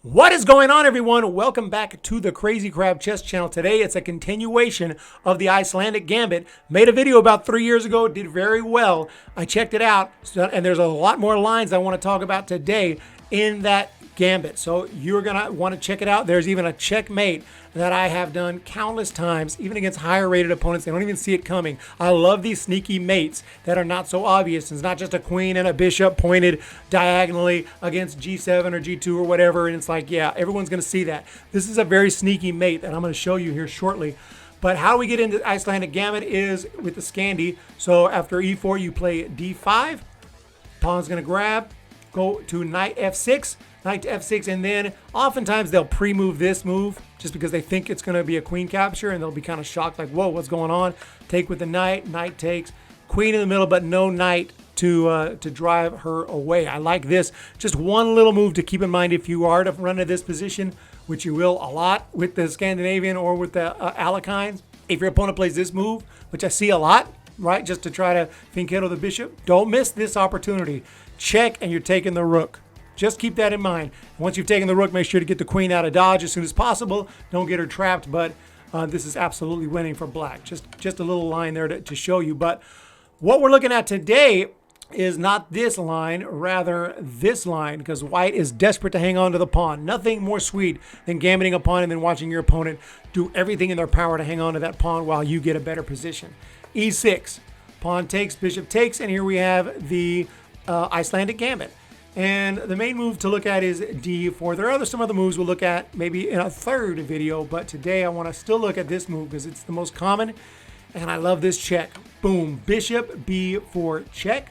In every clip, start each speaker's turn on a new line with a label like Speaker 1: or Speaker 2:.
Speaker 1: What is going on, everyone? Welcome back to the Crazy Crab Chess channel. Today it's a continuation of the Icelandic Gambit. Made a video about 3 years ago, did very well. I checked it out, and there's a lot more lines I want to talk about today in that Gambit. So you're going to want to check it out. There's even a checkmate that I have done countless times, even against higher rated opponents. They don't even see it coming. I love these sneaky mates that are not so obvious. It's not just a queen and a bishop pointed diagonally against G7 or G2 or whatever. And it's like, yeah, everyone's going to see that. This is a very sneaky mate that I'm going to show you here shortly. But how we get into Icelandic Gambit is with the Scandi. So after E4, you play D5. Pawn's going to grab, go to knight F6. Knight to F6, and then oftentimes they'll pre-move this move just because they think it's going to be a queen capture, and they'll be kind of shocked, like, whoa, what's going on? Take with the knight, knight takes, queen in the middle, but no knight to drive her away. I like this. Just one little move to keep in mind if you are to run to this position, which you will a lot with the Scandinavian or with the Alekines. If your opponent plays this move, which I see a lot, right, just to try to fianchetto the bishop, don't miss this opportunity. Check, and you're taking the rook. Just keep that in mind. Once you've taken the rook, make sure to get the queen out of dodge as soon as possible. Don't get her trapped, but this is absolutely winning for black. Just a little line there to show you. But what we're looking at today is not this line, rather this line, because white is desperate to hang on to the pawn. Nothing more sweet than gambiting a pawn and then watching your opponent do everything in their power to hang on to that pawn while you get a better position. E6, pawn takes, bishop takes, and here we have the Icelandic Gambit. And the main move to look at is D4. There are some other moves we'll look at maybe in a third video, but today I want to still look at this move because it's the most common, and I love this check. Boom, bishop B4 check.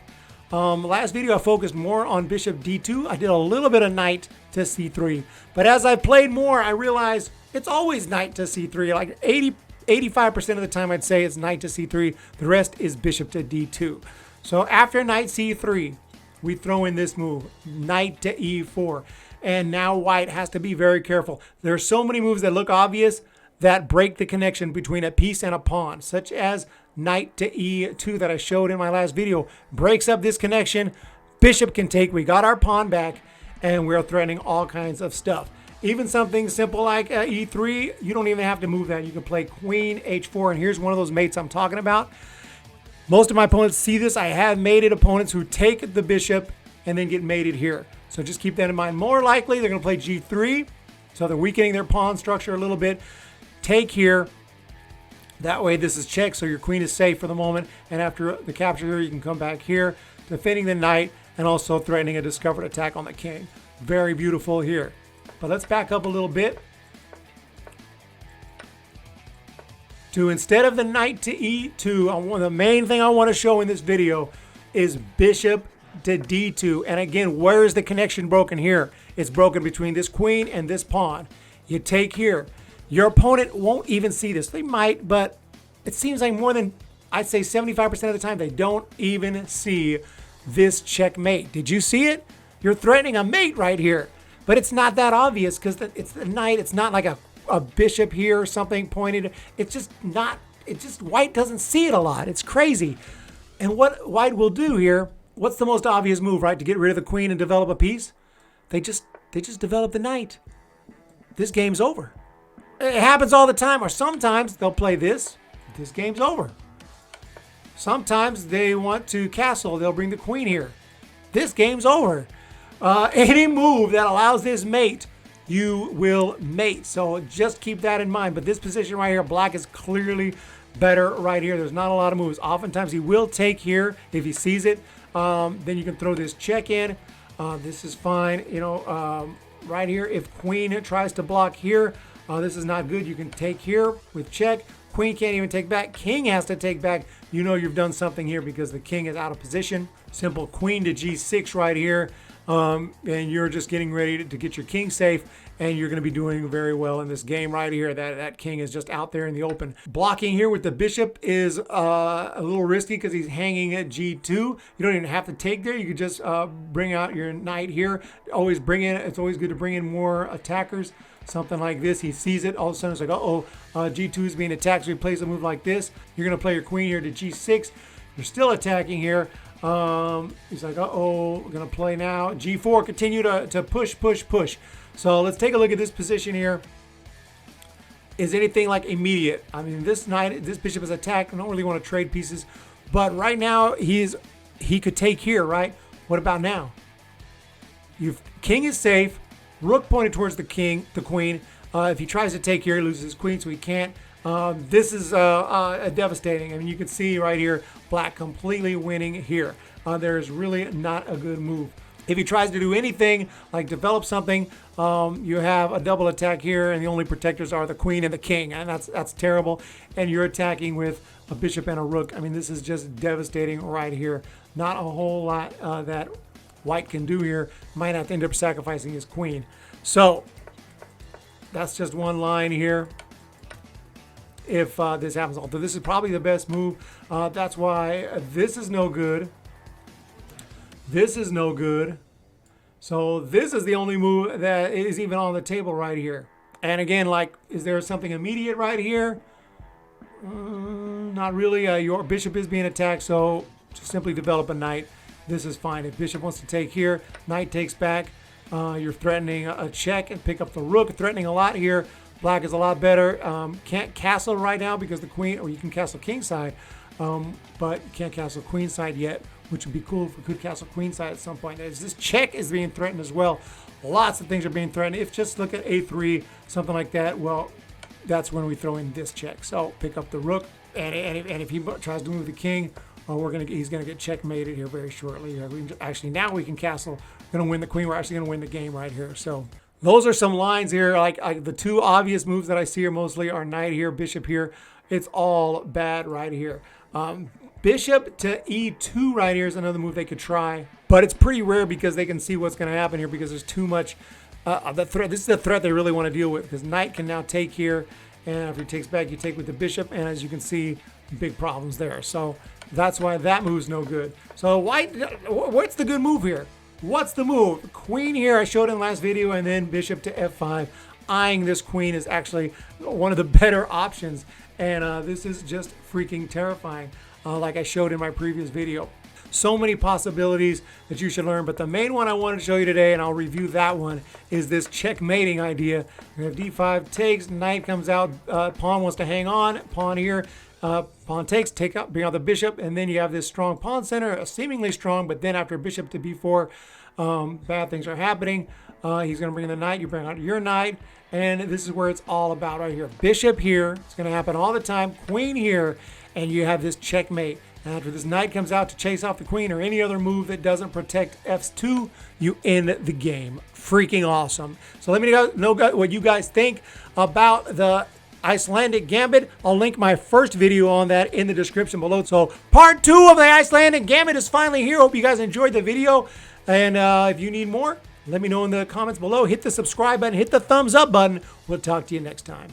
Speaker 1: Last video I focused more on bishop D2. I did a little bit of knight to C3, but as I played more, I realized it's always knight to C3. Like 85% of the time I'd say it's knight to C3. The rest is bishop to D2. So after knight C3, we throw in this move, knight to E4. And now white has to be very careful. There are so many moves that look obvious that break the connection between a piece and a pawn, such as knight to E2 that I showed in my last video. Breaks up this connection. Bishop can take. We got our pawn back, and we're threatening all kinds of stuff. Even something simple like E3, you don't even have to move that. You can play queen H4, and here's one of those mates I'm talking about. Most of my opponents see this. I have mated opponents who take the bishop and then get mated here. So just keep that in mind. More likely, they're going to play G3. So they're weakening their pawn structure a little bit. Take here. That way, this is check, so your queen is safe for the moment. And after the capture here, you can come back here, defending the knight and also threatening a discovered attack on the king. Very beautiful here. But let's back up a little bit. Instead of the knight to E2, the main thing I want to show in this video is bishop to D2. And again, where is the connection broken here? It's broken between this queen and this pawn. You take here. Your opponent won't even see this. They might, but it seems like more than, I'd say 75% of the time, they don't even see this checkmate. Did you see it? You're threatening a mate right here. But it's not that obvious because it's the knight. It's not like a bishop here or something pointed. It's just not, white doesn't see it a lot. It's crazy. And what white will do here, what's the most obvious move, right? To get rid of the queen and develop a piece? They just develop the knight. This game's over. It happens all the time. Or sometimes they'll play this. This game's over. Sometimes they want to castle. They'll bring the queen here. This game's over. Any move that allows this mate, you will mate. So just keep that in mind. But this position right here, black is clearly better right here. There's not a lot of moves. Oftentimes he will take here if he sees it. Then you can throw this check in. This is fine. You know, right here, if queen tries to block here, this is not good. You can take here with check. Queen can't even take back. King has to take back. You know you've done something here because the king is out of position. Simple queen to G6 right here. And you're just getting ready to get your king safe, and you're going to be doing very well in this game right here. That king is just out there in the open. Blocking here with the bishop is a little risky because he's hanging at G2. You don't even have to take there. You could just bring out your knight here. Always bring in. It's always good to bring in more attackers. Something like this. He sees it. All of a sudden, it's like, uh-oh, G2 is being attacked. So he plays a move like this. You're going to play your queen here to G6. You're still attacking here. He's like, uh-oh, we're going to play now. G4, continue to push, push, push. So let's take a look at this position here. Is anything like immediate? I mean, this bishop is attacked. I don't really want to trade pieces. But right now, he could take here, right? What about now? King is safe. Rook pointed towards the queen. If he tries to take here, he loses his queen, so he can't. This is devastating. I mean, you can see right here, black completely winning here. There is really not a good move. If he tries to do anything, like develop something, you have a double attack here, and the only protectors are the queen and the king, and that's terrible. And you're attacking with a bishop and a rook. I mean, this is just devastating right here. Not a whole lot that white can do here. Might have to end up sacrificing his queen. So that's just one line here. If this happens, although this is probably the best move. That's why this is no good. This is no good. So this is the only move that is even on the table right here. And again, like, is there something immediate right here? Not really. Your bishop is being attacked, so just simply develop a knight. This is fine. If bishop wants to take here, knight takes back. You're threatening a check and pick up the rook. Threatening a lot here. Black is a lot better. Can't castle right now because the queen, or you can castle kingside, but you can't castle queenside yet, which would be cool if we could castle queenside at some point. As this check is being threatened as well. Lots of things are being threatened. If just look at a3, something like that, well, that's when we throw in this check. So pick up the rook, and if he tries to move the king, he's gonna get checkmated here very shortly. Actually, now we can castle. We're gonna win the queen. We're actually gonna win the game right here. So those are some lines here. Like the two obvious moves that I see here mostly are knight here, bishop here. It's all bad right here. Bishop to e2 right here is another move they could try, but it's pretty rare because they can see what's going to happen here because there's too much the threat. This is the threat they really want to deal with because knight can now take here, and if he takes back, you take with the bishop, and as you can see, big problems there. So that's why that move's no good. So white, what's the good move here? What's the move? Queen here, I showed in the last video, and then bishop to f5. Eyeing this queen is actually one of the better options, and this is just freaking terrifying. Like I showed in my previous video. So many possibilities that you should learn, but the main one I wanted to show you today, and I'll review that one, is this checkmating idea. We have d5 takes, knight comes out, pawn wants to hang on, pawn here, pawn takes, bring out the bishop, and then you have this strong pawn center, seemingly strong, but then after bishop to b4, bad things are happening. He's going to bring the knight, you bring out your knight, and this is where it's all about right here. Bishop here, it's going to happen all the time, queen here, and you have this checkmate. And after this knight comes out to chase off the queen or any other move that doesn't protect f2, you end the game. Freaking awesome. So let me know what you guys think about the Icelandic Gambit. I'll link my first video on that in the description below. So part 2 of the Icelandic Gambit is finally here. Hope you guys enjoyed the video. And if you need more, let me know in the comments below. Hit the subscribe button, hit the thumbs up button. We'll talk to you next time.